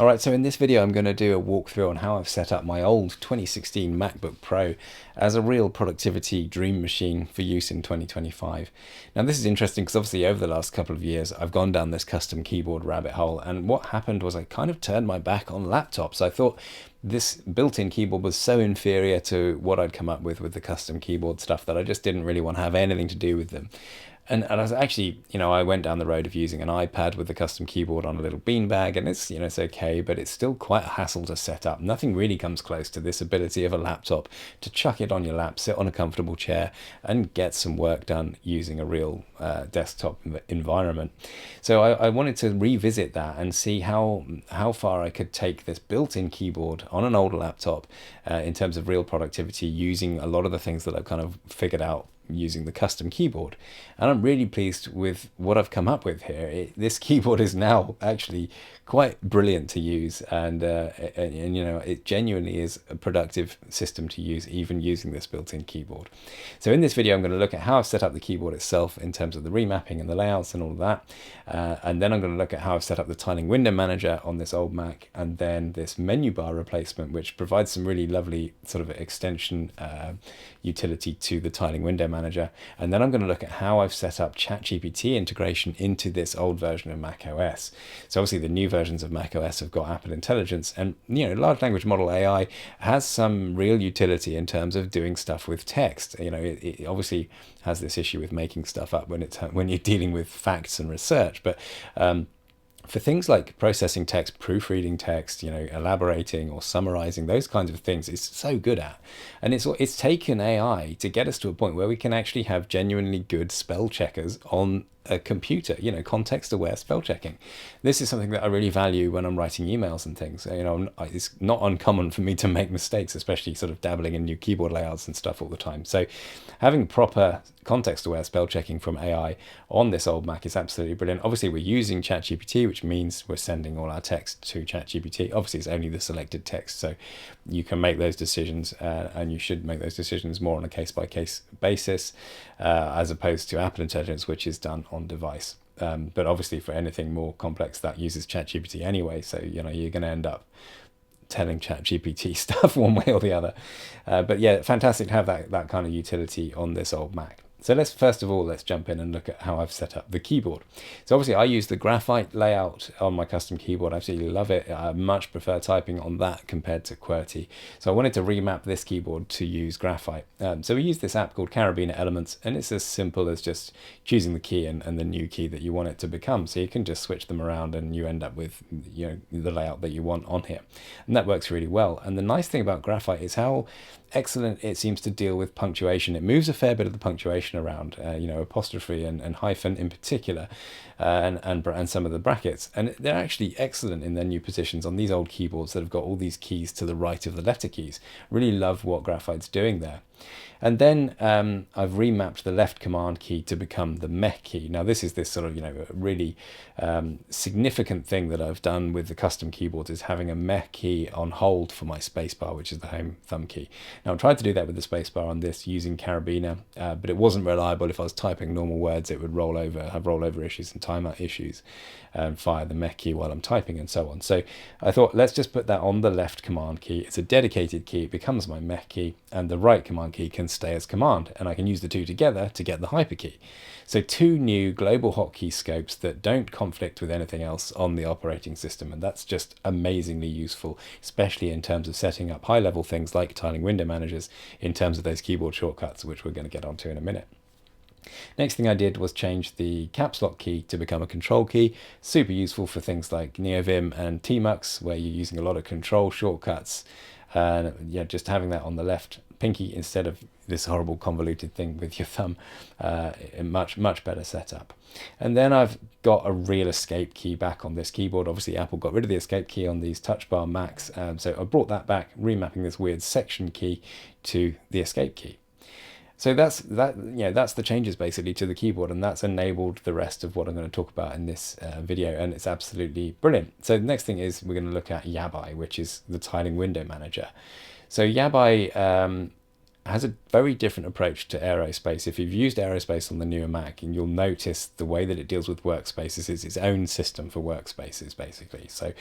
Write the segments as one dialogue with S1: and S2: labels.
S1: Alright, so in this video I'm going to do a walkthrough on how I've set up my old 2016 MacBook Pro as a real productivity dream machine for use in 2025. Now this is interesting because obviously over the last couple of years I've gone down this custom keyboard rabbit hole, and what happened was I kind of turned my back on laptops. I thought this built-in keyboard was so inferior to what I'd come up with the custom keyboard stuff that I just didn't really want to have anything to do with them. And I was actually, I went down the road of using an iPad with a custom keyboard on a little beanbag, and it's okay, but it's still quite a hassle to set up. Nothing really comes close to this ability of a laptop to chuck it on your lap, sit on a comfortable chair, and get some work done using a real desktop environment. So I wanted to revisit that and see how far I could take this built-in keyboard on an older laptop in terms of real productivity, using a lot of the things that I've kind of figured out using the custom keyboard. And I'm really pleased with what I've come up with here. This keyboard is now actually quite brilliant to use, and it genuinely is a productive system to use, even using this built-in keyboard. So in this video I'm going to look at how I've set up the keyboard itself in terms of the remapping and the layouts and all of that, and then I'm going to look at how I've set up the tiling window manager on this old Mac, and then this menu bar replacement, which provides some really lovely sort of extension utility to the tiling window manager. And then I'm going to look at how I've set up ChatGPT integration into this old version of Mac OS. So obviously the new versions of Mac OS have got Apple Intelligence, and large language model AI has some real utility in terms of doing stuff with text. It obviously has this issue with making stuff up when you're dealing with facts and research, but for things like processing text, proofreading text, elaborating or summarizing, those kinds of things, it's so good at. And it's taken AI to get us to a point where we can actually have genuinely good spell checkers on a computer, context-aware spell checking. This is something that I really value when I'm writing emails and things. It's not uncommon for me to make mistakes, especially sort of dabbling in new keyboard layouts and stuff all the time. So having proper context-aware spell checking from AI on this old Mac is absolutely brilliant. Obviously, we're using ChatGPT, which means we're sending all our text to ChatGPT. Obviously, it's only the selected text, so you can make those decisions, and you should make those decisions more on a case-by-case basis, as opposed to Apple Intelligence, which is done on device. But obviously, for anything more complex, that uses ChatGPT anyway, so you're going to end up telling ChatGPT stuff one way or the other. But yeah, fantastic to have that kind of utility on this old Mac. So let's jump in and look at how I've set up the keyboard. So obviously I use the graphite layout on my custom keyboard. I absolutely love it. I much prefer typing on that compared to QWERTY. So I wanted to remap this keyboard to use graphite. So we use this app called Carabiner Elements, and it's as simple as just choosing the key and the new key that you want it to become. So you can just switch them around and you end up with the layout that you want on here. And that works really well. And the nice thing about graphite is how excellent it seems to deal with punctuation. It moves a fair bit of the punctuation around, apostrophe and hyphen in particular, and some of the brackets. And they're actually excellent in their new positions on these old keyboards that have got all these keys to the right of the letter keys. Really love what graphite's doing there. And then I've remapped the left command key to become the mech key. Now this is this sort of, really significant thing that I've done with the custom keyboards, is having a mech key on hold for my spacebar, which is the home thumb key. Now I tried to do that with the spacebar on this using Carabiner, but it wasn't reliable. If I was typing normal words, it would have rollover issues and timeout issues, and fire the mech key while I'm typing and so on. So I thought, let's just put that on the left command key. It's a dedicated key. It becomes my mech key, and the right command key can stay as command, and I can use the two together to get the hyper key. So two new global hotkey scopes that don't conflict with anything else on the operating system, and that's just amazingly useful, especially in terms of setting up high-level things like tiling window managers in terms of those keyboard shortcuts, which we're going to get onto in a minute. Next thing I did was change the caps lock key to become a control key. Super useful for things like NeoVim and Tmux, where you're using a lot of control shortcuts. Just having that on the left pinky instead of this horrible convoluted thing with your thumb, much better setup. And then I've got a real escape key back on this keyboard. Obviously Apple got rid of the escape key on these touch bar Macs, so I brought that back, remapping this weird section key to the escape key. So that's the changes basically to the keyboard, and that's enabled the rest of what I'm going to talk about in this video, and it's absolutely brilliant. So the next thing is we're going to look at Yabai, which is the tiling window manager. So Yabai has a very different approach to Aerospace. If you've used Aerospace on the newer Mac, and you'll notice the way that it deals with workspaces is its own system for workspaces basically. So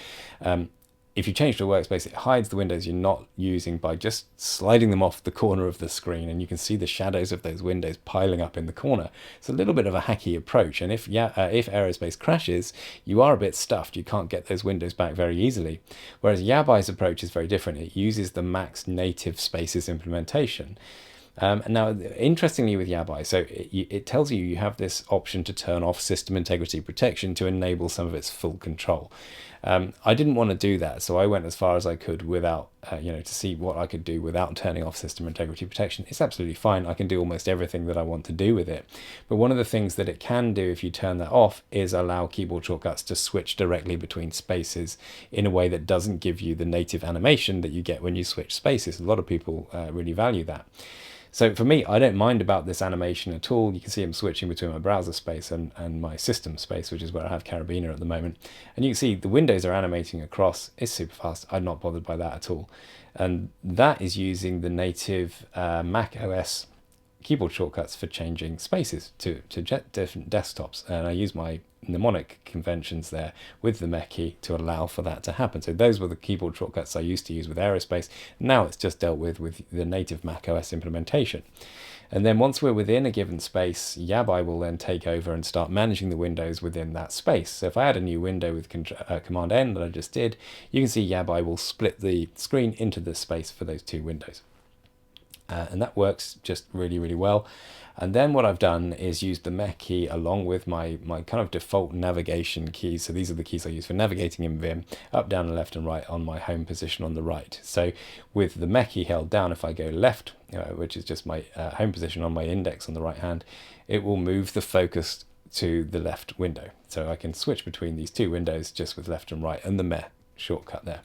S1: if you change to a workspace, it hides the windows you're not using by just sliding them off the corner of the screen, and you can see the shadows of those windows piling up in the corner. It's a little bit of a hacky approach, and if Aerospace crashes, you are a bit stuffed. You can't get those windows back very easily. Whereas Yabai's approach is very different. It uses the Mac's native spaces implementation. Now, interestingly with Yabai, so it tells you have this option to turn off system integrity protection to enable some of its full control. I didn't want to do that, so I went as far as I could without, to see what I could do without turning off system integrity protection. It's absolutely fine. I can do almost everything that I want to do with it. But one of the things that it can do if you turn that off is allow keyboard shortcuts to switch directly between spaces in a way that doesn't give you the native animation that you get when you switch spaces. A lot of people really value that. So for me, I don't mind about this animation at all. You can see I'm switching between my browser space and my system space, which is where I have Carabiner at the moment. And you can see the windows are animating across. It's super fast. I'm not bothered by that at all. And that is using the native Mac OS keyboard shortcuts for changing spaces to different desktops. And I use my mnemonic conventions there with the Mech key to allow for that to happen. So those were the keyboard shortcuts I used to use with Aerospace. Now it's just dealt with the native Mac OS implementation. And then once we're within a given space, Yabai will then take over and start managing the windows within that space. So if I add a new window with Command N that I just did, you can see Yabai will split the screen into the space for those two windows. And that works just really, really well. And then what I've done is used the Mech key along with my kind of default navigation keys. So these are the keys I use for navigating in Vim, up, down, and left and right on my home position on the right. So with the Mech key held down, if I go left, which is just my home position on my index on the right hand, it will move the focus to the left window. So I can switch between these two windows just with left and right and the Mech shortcut there.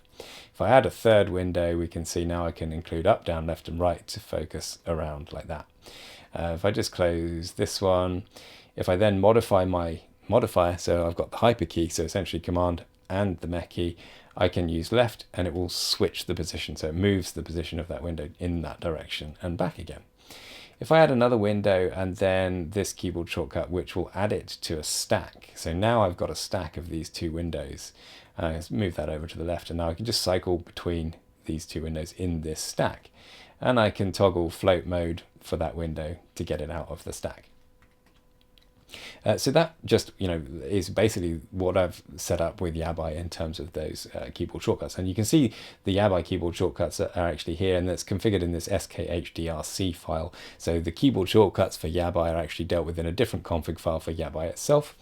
S1: If I add a third window, we can see now I can include up, down, left and right to focus around like that. If I just close this one, if I then modify my modifier, so I've got the hyper key, so essentially Command and the Mech key, I can use left and it will switch the position. So it moves the position of that window in that direction and back again. If I add another window and then this keyboard shortcut, which will add it to a stack. So now I've got a stack of these two windows. Let's move that over to the left, and now I can just cycle between these two windows in this stack. And I can toggle float mode for that window to get it out of the stack. So that just, is basically what I've set up with Yabai in terms of those keyboard shortcuts. And you can see the Yabai keyboard shortcuts are actually here, and that's configured in this skhdrc file. So the keyboard shortcuts for Yabai are actually dealt with in a different config file for Yabai itself.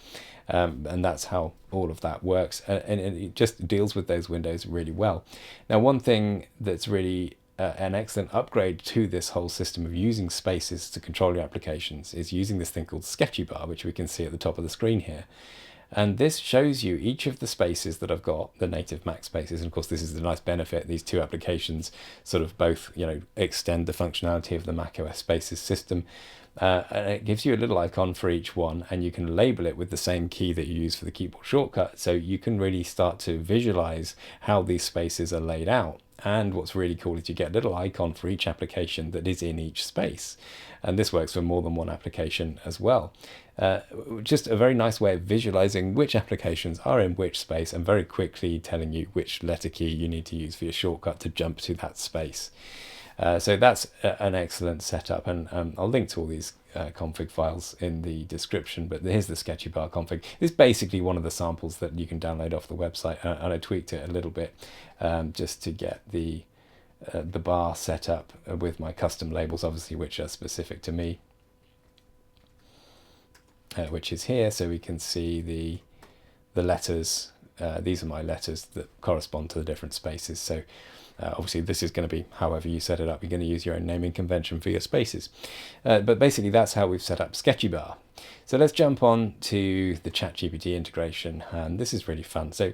S1: And that's how all of that works. And it just deals with those windows really well. Now, one thing that's really an excellent upgrade to this whole system of using spaces to control your applications is using this thing called Sketchybar, which we can see at the top of the screen here. And this shows you each of the spaces that I've got, the native Mac spaces. And of course, this is the nice benefit. These two applications sort of both, extend the functionality of the Mac OS spaces system. And it gives you a little icon for each one, and you can label it with the same key that you use for the keyboard shortcut. So you can really start to visualize how these spaces are laid out. And what's really cool is you get a little icon for each application that is in each space. And this works for more than one application as well. Just a very nice way of visualizing which applications are in which space and very quickly telling you which letter key you need to use for your shortcut to jump to that space. So that's an excellent setup, and I'll link to all these config files in the description, but here's the Sketchybar config. This is basically one of the samples that you can download off the website, and I tweaked it a little bit just to get the bar set up with my custom labels, obviously, which are specific to me, which is here, so we can see the letters. These are my letters that correspond to the different spaces. So obviously this is going to be however you set it up. You're going to use your own naming convention for your spaces. But basically that's how we've set up Sketchybar. So let's jump on to the ChatGPT integration. And this is really fun. So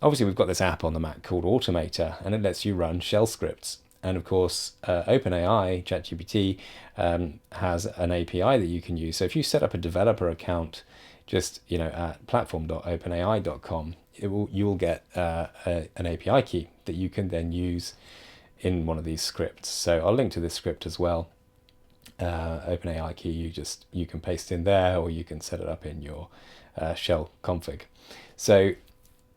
S1: obviously we've got this app on the Mac called Automator, and it lets you run shell scripts. And of course, OpenAI, ChatGPT, has an API that you can use. So if you set up a developer account just at platform.openai.com, you will get an API key that you can then use in one of these scripts. So I'll link to this script as well. OpenAI key, you can paste in there, or you can set it up in your shell config. So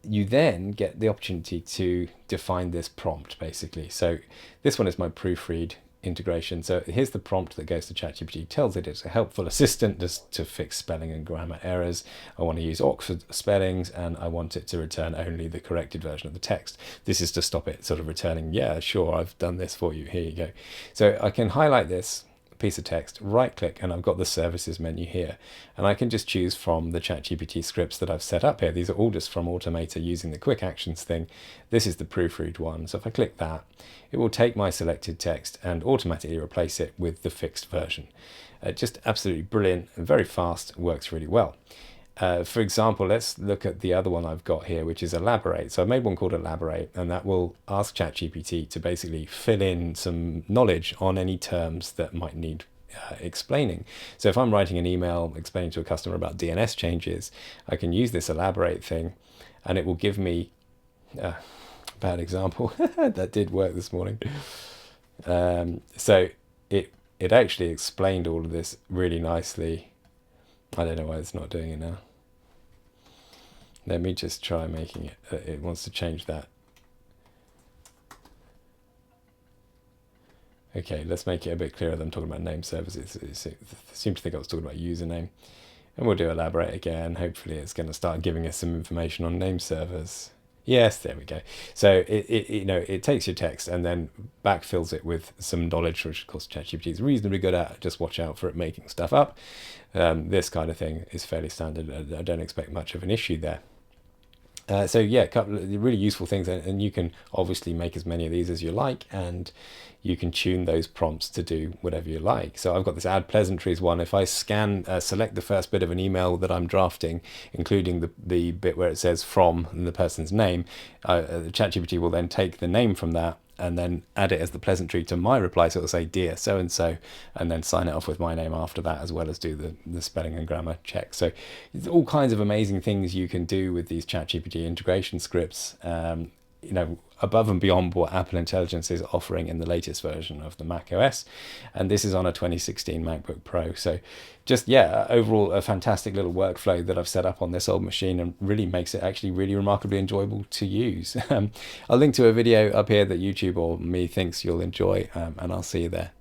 S1: you then get the opportunity to define this prompt, basically. So this one is my proofread integration. So here's the prompt that goes to ChatGPT, tells it it's a helpful assistant just to fix spelling and grammar errors. I want to use Oxford spellings, and I want it to return only the corrected version of the text. This is to stop it sort of returning, yeah, sure, I've done this for you, here you go. So I can highlight this piece of text, right click, and I've got the services menu here, and I can just choose from the ChatGPT scripts that I've set up here. These are all just from Automator using the quick actions thing. This is the proofread one, so if I click that, it will take my selected text and automatically replace it with the fixed version. Just absolutely brilliant and very fast, works really well. For example, let's look at the other one I've got here, which is Elaborate. So I made one called Elaborate, and that will ask ChatGPT to basically fill in some knowledge on any terms that might need explaining. So if I'm writing an email explaining to a customer about DNS changes, I can use this Elaborate thing, and it will give me bad example. That did work this morning. So it actually explained all of this really nicely. I don't know why it's not doing it now. Let me just try making it. It wants to change that. Okay, let's make it a bit clearer that I'm talking about name services. It seemed to think I was talking about username. And we'll do Elaborate again. Hopefully it's going to start giving us some information on name servers. Yes, there we go. So it takes your text and then backfills it with some knowledge, which of course ChatGPT is reasonably good at. Just watch out for it making stuff up. This kind of thing is fairly standard. I don't expect much of an issue there. So yeah, a couple of really useful things, and you can obviously make as many of these as you like, and you can tune those prompts to do whatever you like. So I've got this add pleasantries one. If I select the first bit of an email that I'm drafting, including the bit where it says from and the person's name, ChatGPT will then take the name from that and then add it as the pleasantry to my reply. So it'll say, dear so-and-so, and then sign it off with my name after that, as well as do the spelling and grammar check. So it's all kinds of amazing things you can do with these ChatGPT integration scripts, above and beyond what Apple Intelligence is offering in the latest version of the Mac OS. And this is on a 2016 MacBook Pro. So just, yeah, overall a fantastic little workflow that I've set up on this old machine, and really makes it actually really remarkably enjoyable to use. I'll link to a video up here that YouTube or me thinks you'll enjoy, and I'll see you there.